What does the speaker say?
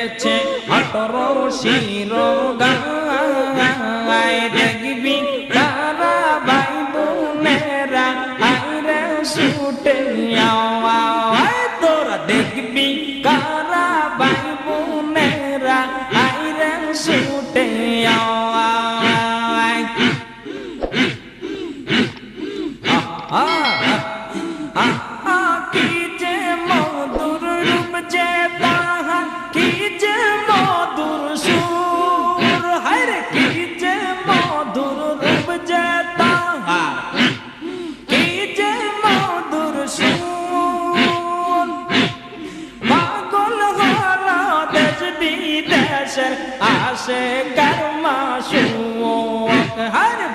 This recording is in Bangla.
বেঁধেছে 18 শিরোগায় দেখবি তারা ভাই বোনেরা আইরে ছুটে আয় তোরা দেখবি কারা ভাই বোনেরা আইরে ছুটে আয় কি যে মধুর রূপ যে তাহার কি যে মধুর সুর হায়রে কি যে মধুর রূপ যে তাহার কি যে মধুর সুর পাগল হারা দেশ বিদেশের আসে গরমা সুর হায়রে